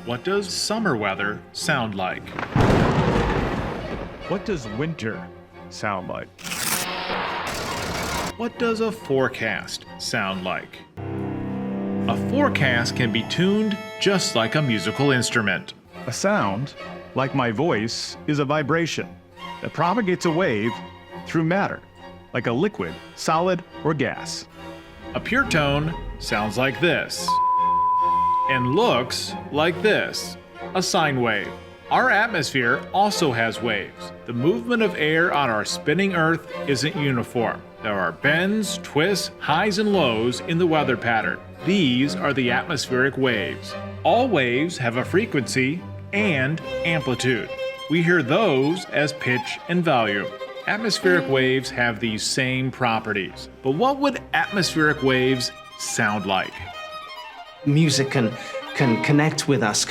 What does summer weather sound like? What does winter sound like? What does a forecast sound like? A forecast can be tuned just like a musical instrument. A sound, like my voice, is a vibration that propagates a wave through matter, like a liquid, solid, or gas. A pure tone sounds like this and looks like this, a sine wave. Our atmosphere also has waves. The movement of air on our spinning Earth isn't uniform. There are bends, twists, highs and lows in the weather pattern. These are the atmospheric waves. All waves have a frequency and amplitude. We hear those as pitch and volume. Atmospheric waves have these same properties. But what would atmospheric waves sound like? Music can connect with us,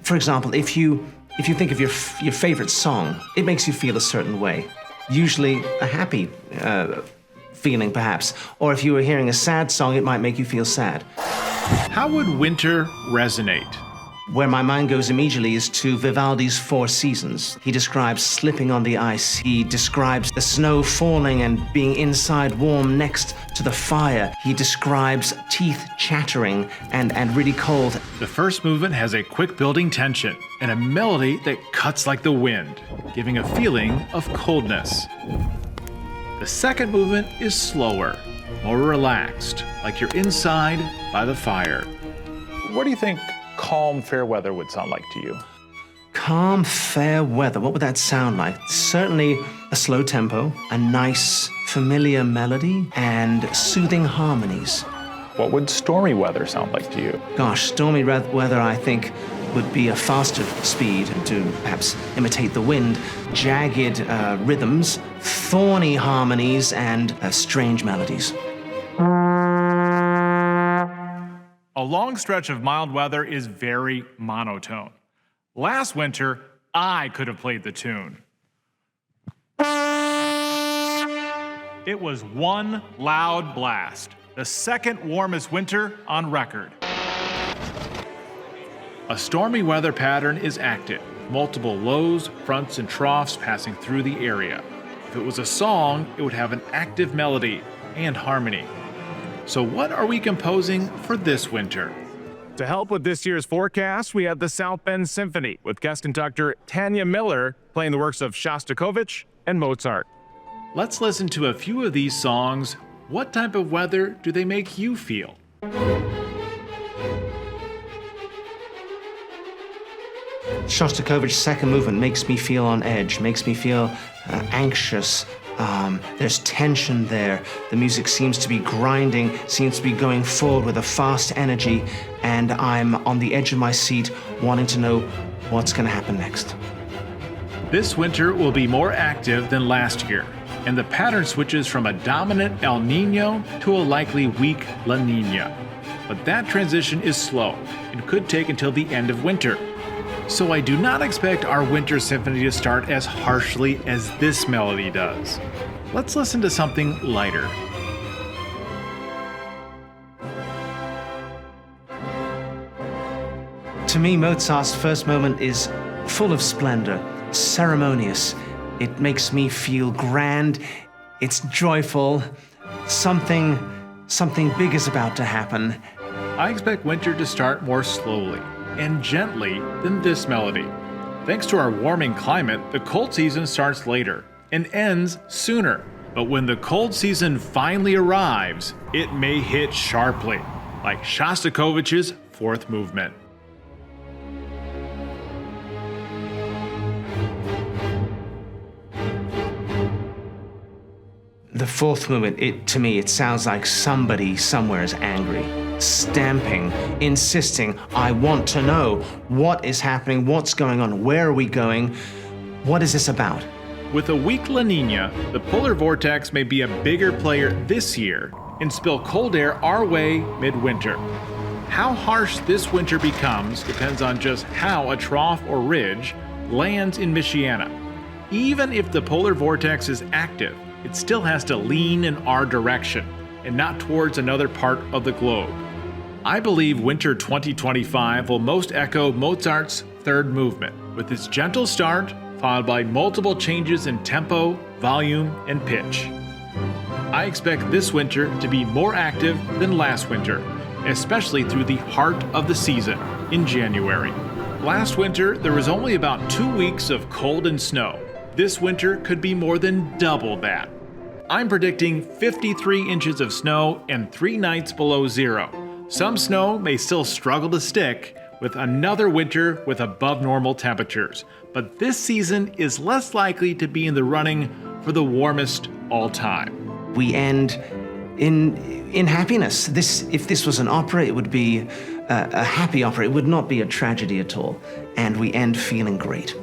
for example, if you think of your favorite song, it makes you feel a certain way. Usually a happy feeling, perhaps. Or if you were hearing a sad song, it might make you feel sad. How would winter resonate? Where my mind goes immediately is to Vivaldi's Four Seasons. He describes slipping on the ice. He describes the snow falling and being inside warm next to the fire. He describes teeth chattering and really cold. The first movement has a quick building tension and a melody that cuts like the wind, giving a feeling of coldness. The second movement is slower, more relaxed, like you're inside by the fire. What do you think calm, fair weather would sound like to you? Calm, fair weather. What would that sound like? Certainly a slow tempo, a nice, familiar melody, and soothing harmonies. What would stormy weather sound like to you? Gosh, stormy weather, I think, would be a faster speed to perhaps imitate the wind, jagged rhythms, thorny harmonies, and strange melodies. A long stretch of mild weather is very monotone. Last winter, I could have played the tune. It was one loud blast, the second warmest winter on record. A stormy weather pattern is active, multiple lows, fronts, and troughs passing through the area. If it was a song, it would have an active melody and harmony. So what are we composing for this winter? To help with this year's forecast, we have the South Bend Symphony with guest conductor Tanya Miller playing the works of Shostakovich and Mozart. Let's listen to a few of these songs. What type of weather do they make you feel? Shostakovich's second movement makes me feel on edge, makes me feel anxious. There's tension there. The music seems to be grinding, seems to be going forward with a fast energy, and I'm on the edge of my seat wanting to know what's going to happen next. This winter will be more active than last year, and the pattern switches from a dominant El Nino to a likely weak La Nina. But that transition is slow and could take until the end of winter. So I do not expect our Winter Symphony to start as harshly as this melody does. Let's listen to something lighter. To me, Mozart's first moment is full of splendor, ceremonious. It makes me feel grand. It's joyful. Something big is about to happen. I expect winter to start more slowly and gently than this melody. Thanks to our warming climate, the cold season starts later and ends sooner. But when the cold season finally arrives, it may hit sharply, like Shostakovich's fourth movement. The fourth movement, to me, it sounds like somebody somewhere is angry, stamping, insisting, I want to know what is happening, what's going on, where are we going, what is this about? With a weak La Nina, the polar vortex may be a bigger player this year and spill cold air our way midwinter. How harsh this winter becomes depends on just how a trough or ridge lands in Michiana. Even if the polar vortex is active, it still has to lean in our direction and not towards another part of the globe. I believe Winter 2025 will most echo Mozart's third movement, with its gentle start followed by multiple changes in tempo, volume, and pitch. I expect this winter to be more active than last winter, especially through the heart of the season in January. Last winter, there was only about 2 weeks of cold and snow. This winter could be more than double that. I'm predicting 53 inches of snow and 3 nights below zero. Some snow may still struggle to stick with another winter with above normal temperatures, but this season is less likely to be in the running for the warmest all time. We end in happiness. If this was an opera, it would be a happy opera. It would not be a tragedy at all. And we end feeling great.